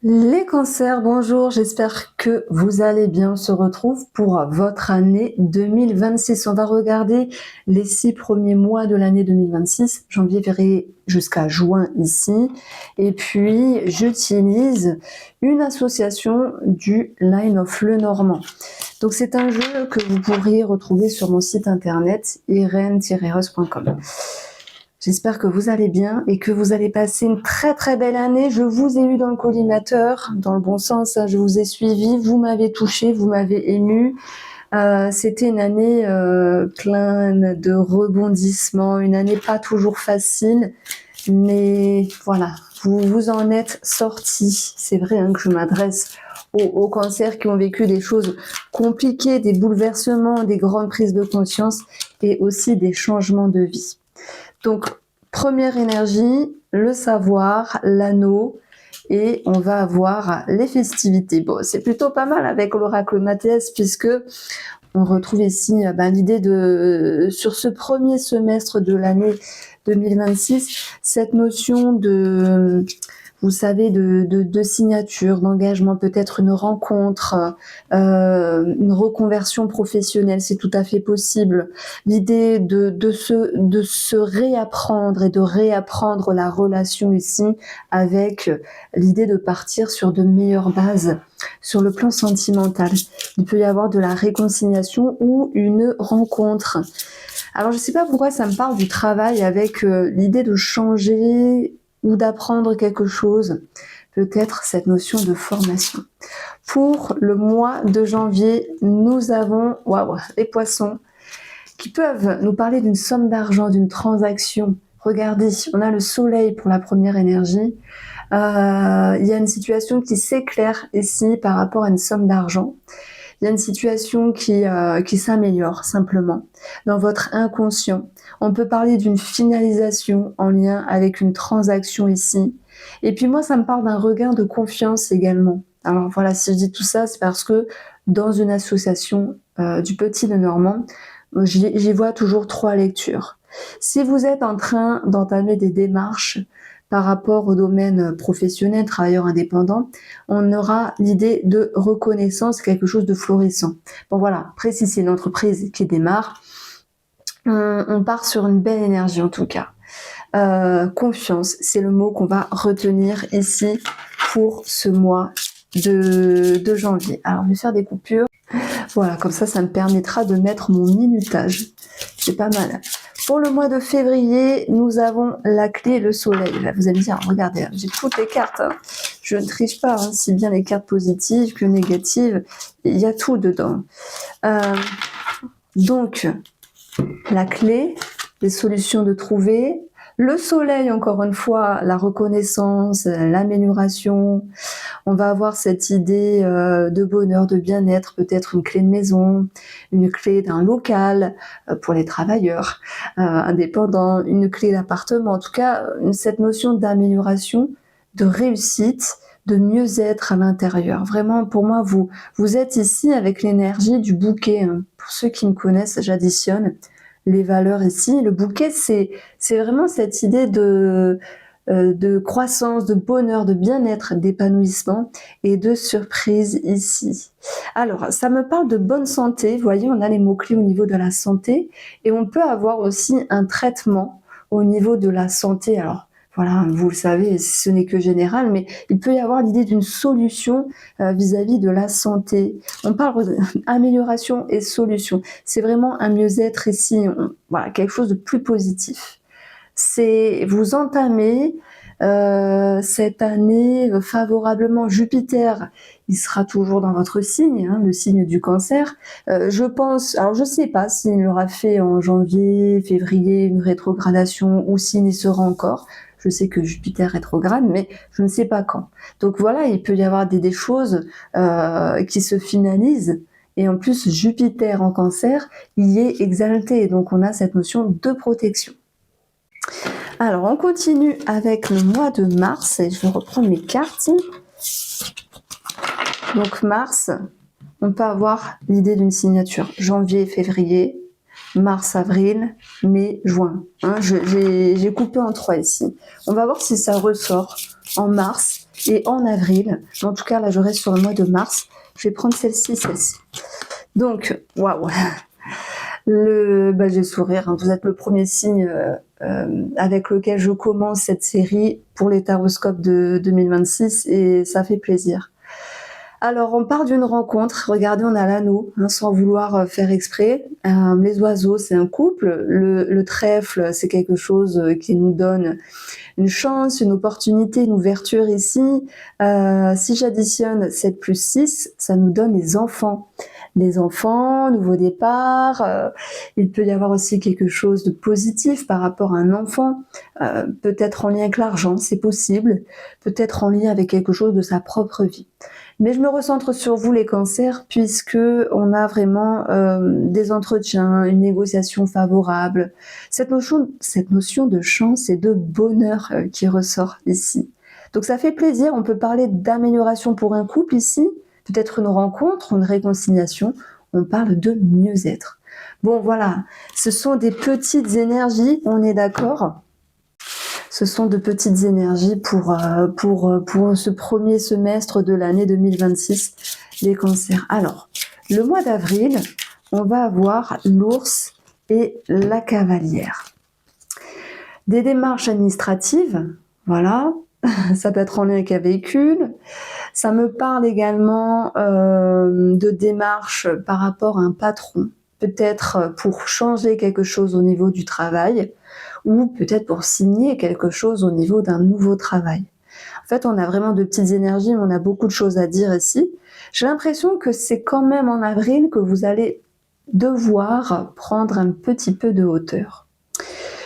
Les cancers, bonjour, j'espère que vous allez bien. On se retrouve pour votre année 2026. On va regarder les 6 premiers mois de l'année 2026, janvier, février jusqu'à juin ici. Et puis, j'utilise une association du Line of Lenormand. Donc, c'est un jeu que vous pourriez retrouver sur mon site internet irene-reus.com. J'espère que vous allez bien et que vous allez passer une très très belle année. Je vous ai eu dans le collimateur, dans le bon sens, je vous ai suivi, vous m'avez touché, vous m'avez ému. C'était une année pleine de rebondissements, une année pas toujours facile, mais voilà, vous en êtes sortis. C'est vrai que je m'adresse aux cancers qui ont vécu des choses compliquées, des bouleversements, des grandes prises de conscience et aussi des changements de vie. Donc, première énergie, le savoir, l'anneau, et on va avoir les festivités. Bon, c'est plutôt pas mal avec l'oracle Mathias, puisque on retrouve ici l'idée de, sur ce premier semestre de l'année 2026, cette notion de, vous savez, de signature, d'engagement, peut-être une rencontre, une reconversion professionnelle, c'est tout à fait possible. L'idée de se réapprendre et de réapprendre la relation ici avec l'idée de partir sur de meilleures bases sur le plan sentimental. Il peut y avoir de la réconciliation ou une rencontre. Alors je ne sais pas pourquoi ça me parle du travail avec l'idée de changer ou d'apprendre quelque chose, peut-être cette notion de formation. Pour le mois de janvier, nous avons les poissons qui peuvent nous parler d'une somme d'argent, d'une transaction. Regardez, on a le soleil pour la première énergie. Il y a une situation qui s'éclaire ici par rapport à une somme d'argent. Il y a une situation qui s'améliore simplement dans votre inconscient. On peut parler d'une finalisation en lien avec une transaction ici. Et puis moi, ça me parle d'un regain de confiance également. Alors voilà, si je dis tout ça, c'est parce que dans une association du Petit Lenormand, j'y vois toujours 3 lectures. Si vous êtes en train d'entamer des démarches par rapport au domaine professionnel, travailleur indépendant, on aura l'idée de reconnaissance, quelque chose de florissant. Bon voilà, après si c'est une entreprise qui démarre, on part sur une belle énergie en tout cas. Confiance, c'est le mot qu'on va retenir ici pour ce mois de janvier. Alors je vais faire des coupures. Voilà, comme ça me permettra de mettre mon minutage. C'est pas mal. Pour le mois de février, nous avons la clé, le soleil. Là, vous allez me dire, regardez, j'ai toutes les cartes. Je ne triche pas, si bien les cartes positives que négatives. Il y a tout dedans. Donc, la clé, les solutions de trouver. Le soleil, encore une fois, la reconnaissance, l'amélioration. On va avoir cette idée de bonheur, de bien-être, peut-être une clé de maison, une clé d'un local pour les travailleurs indépendants, une clé d'appartement. En tout cas, cette notion d'amélioration, de réussite, de mieux-être à l'intérieur. Vraiment, pour moi, vous êtes ici avec l'énergie du bouquet. Pour ceux qui me connaissent, j'additionne les valeurs ici. Le bouquet, c'est vraiment cette idée de croissance, de bonheur, de bien-être, d'épanouissement et de surprise ici. Alors, ça me parle de bonne santé. Vous voyez, on a les mots-clés au niveau de la santé et on peut avoir aussi un traitement au niveau de la santé. Alors, voilà, vous le savez, ce n'est que général, mais il peut y avoir l'idée d'une solution vis-à-vis de la santé. On parle d'amélioration et solution. C'est vraiment un mieux-être ici, voilà, quelque chose de plus positif. C'est vous entamez cette année favorablement. Jupiter, il sera toujours dans votre signe, le signe du Cancer. Je pense, alors je sais pas s'il aura fait en janvier, février une rétrogradation ou s'il y sera encore. Je sais que Jupiter rétrograde, mais je ne sais pas quand. Donc voilà, il peut y avoir des choses qui se finalisent. Et en plus, Jupiter en Cancer, il est exalté. Donc on a cette notion de protection. Alors, on continue avec le mois de mars et je vais reprendre mes cartes. Donc, mars, on peut avoir l'idée d'une signature. Janvier, février, mars, avril, mai, juin. J'ai coupé en 3 ici. On va voir si ça ressort en mars. et en avril. En tout cas, là, je reste sur le mois de mars. Je vais prendre celle-ci. Donc, waouh, j'ai le sourire, hein. Vous êtes le premier signe avec lequel je commence cette série pour les taroscopes de 2026 et ça fait plaisir. Alors, on part d'une rencontre. Regardez, on a l'anneau, hein, sans vouloir faire exprès. Les oiseaux, c'est un couple. Le trèfle, c'est quelque chose qui nous donne une chance, une opportunité, une ouverture ici. Si j'additionne 7 plus 6, ça nous donne les enfants. Les enfants, nouveau départ. Il peut y avoir aussi quelque chose de positif par rapport à un enfant. Peut-être en lien avec l'argent, c'est possible. Peut-être en lien avec quelque chose de sa propre vie. Mais je me recentre sur vous les cancers puisque on a vraiment des entretiens, une négociation favorable. Cette notion de chance et de bonheur qui ressort ici. Donc ça fait plaisir, on peut parler d'amélioration pour un couple ici, peut-être une rencontre, une réconciliation, on parle de mieux-être. Bon voilà, ce sont des petites énergies, on est d'accord ? Ce sont de petites énergies pour ce premier semestre de l'année 2026, les cancers. Alors, le mois d'avril, on va avoir l'ours et la cavalière. Des démarches administratives, voilà, ça peut être en lien avec un véhicule. Ça me parle également de démarches par rapport à un patron, peut-être pour changer quelque chose au niveau du travail, ou peut-être pour signer quelque chose au niveau d'un nouveau travail. En fait, on a vraiment de petites énergies, mais on a beaucoup de choses à dire ici. J'ai l'impression que c'est quand même en avril que vous allez devoir prendre un petit peu de hauteur.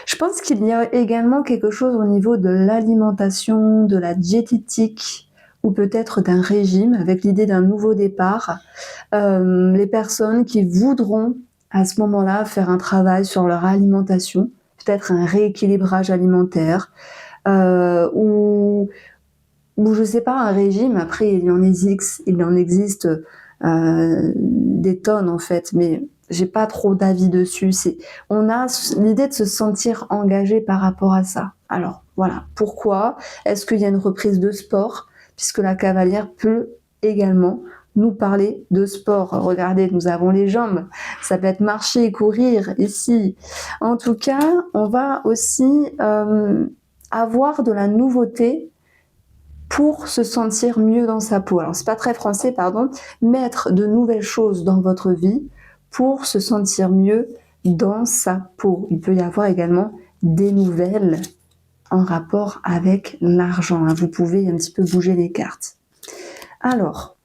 Je pense qu'il y a également quelque chose au niveau de l'alimentation, de la diététique, ou peut-être d'un régime, avec l'idée d'un nouveau départ. Les personnes qui voudront à ce moment-là faire un travail sur leur alimentation, peut-être un rééquilibrage alimentaire, ou je sais pas, un régime. Après, il en existe des tonnes en fait, mais j'ai pas trop d'avis dessus. On a l'idée de se sentir engagé par rapport à ça. Alors voilà, pourquoi ? Est-ce qu'il y a une reprise de sport ? Puisque la cavalière peut également nous parler de sport. Regardez, nous avons les jambes. Ça peut être marcher, courir ici. En tout cas, on va aussi avoir de la nouveauté pour se sentir mieux dans sa peau. Alors, c'est pas très français, pardon. Mettre de nouvelles choses dans votre vie pour se sentir mieux dans sa peau. Il peut y avoir également des nouvelles en rapport avec l'argent. Vous pouvez un petit peu bouger les cartes. Alors,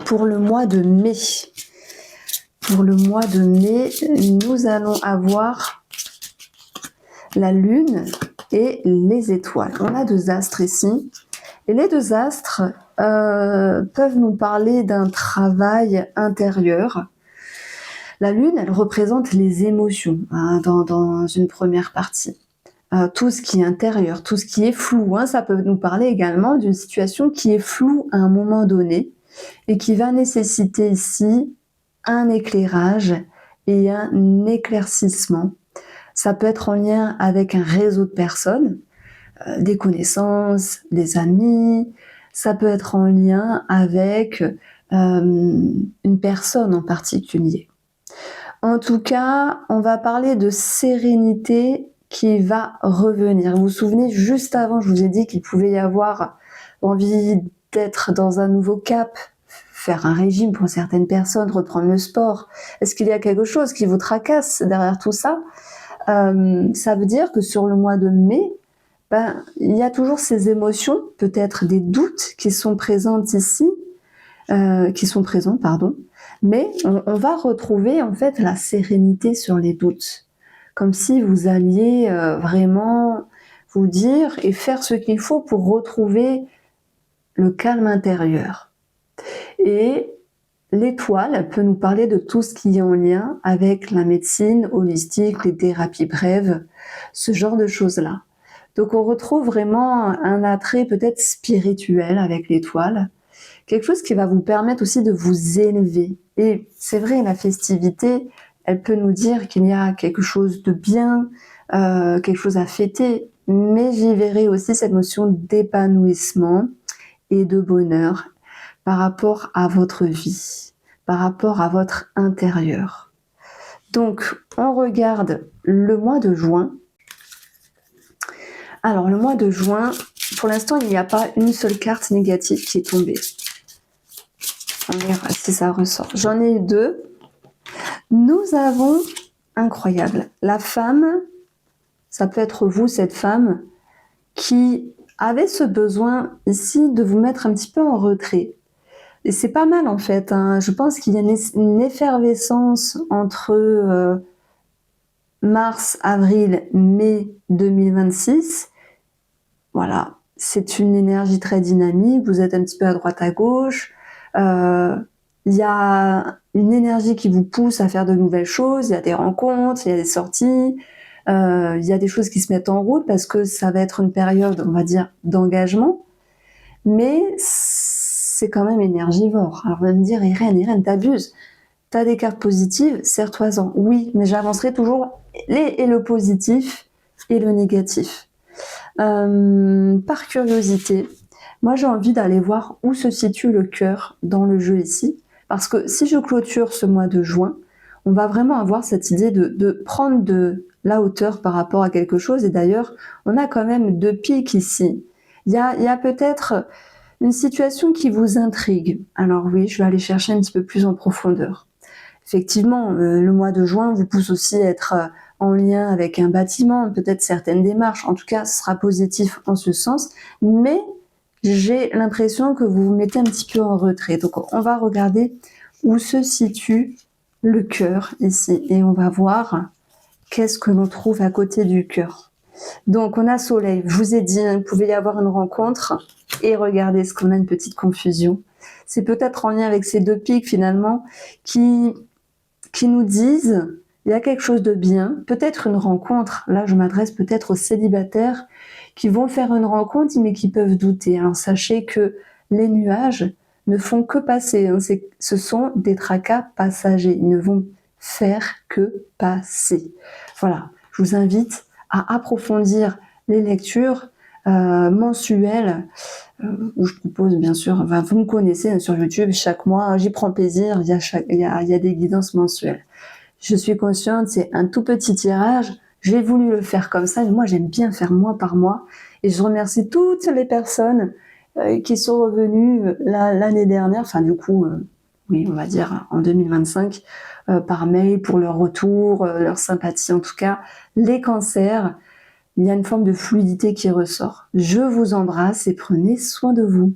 pour le mois de mai, nous allons avoir la lune et les étoiles. On a 2 astres ici. Et les 2 astres peuvent nous parler d'un travail intérieur. La lune, elle représente les émotions dans une première partie. Tout ce qui est intérieur, tout ce qui est flou. Ça peut nous parler également d'une situation qui est floue à un moment donné et qui va nécessiter ici un éclairage et un éclaircissement. Ça peut être en lien avec un réseau de personnes, des connaissances, des amis. Ça peut être en lien avec une personne en particulier. En tout cas, on va parler de sérénité qui va revenir. Vous vous souvenez, juste avant, je vous ai dit qu'il pouvait y avoir envie d'être dans un nouveau cap, faire un régime pour certaines personnes, reprendre le sport. Est-ce qu'il y a quelque chose qui vous tracasse derrière tout ça ? Ça veut dire que sur le mois de mai, il y a toujours ces émotions, peut-être des doutes qui sont présents ici, mais on va retrouver en fait la sérénité sur les doutes. Comme si vous alliez vraiment vous dire et faire ce qu'il faut pour retrouver le calme intérieur. Et l'étoile peut nous parler de tout ce qui est en lien avec la médecine holistique, les thérapies brèves, ce genre de choses-là. Donc on retrouve vraiment un attrait peut-être spirituel avec l'étoile, quelque chose qui va vous permettre aussi de vous élever. Et c'est vrai, la festivité, elle peut nous dire qu'il y a quelque chose de bien, quelque chose à fêter, mais j'y verrai aussi cette notion d'épanouissement, et de bonheur par rapport à votre vie, par rapport à votre intérieur. Donc, on regarde le mois de juin. Alors, le mois de juin, pour l'instant, il n'y a pas une seule carte négative qui est tombée. On verra si ça ressort. J'en ai eu 2. Nous avons, incroyable, la femme, ça peut être vous, cette femme, qui avait ce besoin ici de vous mettre un petit peu en retrait. Et c'est pas mal en fait, hein. Je pense qu'il y a une effervescence entre mars, avril, mai 2026. Voilà, c'est une énergie très dynamique, vous êtes un petit peu à droite à gauche. Il y a une énergie qui vous pousse à faire de nouvelles choses, il y a des rencontres, il y a des sorties, il y a des choses qui se mettent en route parce que ça va être une période, on va dire, d'engagement, mais c'est quand même énergivore. Alors on va me dire, Irène, t'abuses. T'as des cartes positives, serre-toi-en. Oui, mais j'avancerai toujours et le positif et le négatif. Par curiosité, moi j'ai envie d'aller voir où se situe le cœur dans le jeu ici, parce que si je clôture ce mois de juin, on va vraiment avoir cette idée de prendre de la hauteur par rapport à quelque chose, et d'ailleurs on a quand même 2 pics ici. Il y a peut-être une situation qui vous intrigue. Alors oui, je vais aller chercher un petit peu plus en profondeur. Effectivement, le mois de juin vous pousse aussi à être en lien avec un bâtiment, peut-être certaines démarches. En tout cas, ce sera positif en ce sens. Mais j'ai l'impression que vous vous mettez un petit peu en retrait. Donc, on va regarder où se situe le cœur ici. Et on va voir qu'est-ce que l'on trouve à côté du cœur. Donc, on a Soleil. Je vous ai dit, il pouvait y avoir une rencontre. Et regardez ce qu'on a, une petite confusion. C'est peut-être en lien avec ces 2 pics, finalement, qui nous disent il y a quelque chose de bien, peut-être une rencontre. Là, je m'adresse peut-être aux célibataires qui vont faire une rencontre, mais qui peuvent douter. Alors, sachez que les nuages ne font que passer. Hein. Ce sont des tracas passagers. Ils ne vont faire que passer. Voilà, je vous invite à approfondir les lectures mensuelles où je propose, bien sûr, vous me connaissez hein, sur YouTube, chaque mois, j'y prends plaisir, il y a des guidances mensuelles. Je suis consciente, c'est un tout petit tirage, j'ai voulu le faire comme ça, mais moi j'aime bien faire mois par mois, et je remercie toutes les personnes qui sont revenues l'année dernière, enfin du coup, oui, on va dire en 2025, par mail pour leur retour, leur sympathie en tout cas, les cancers. Il y a une forme de fluidité qui ressort. Je vous embrasse et prenez soin de vous.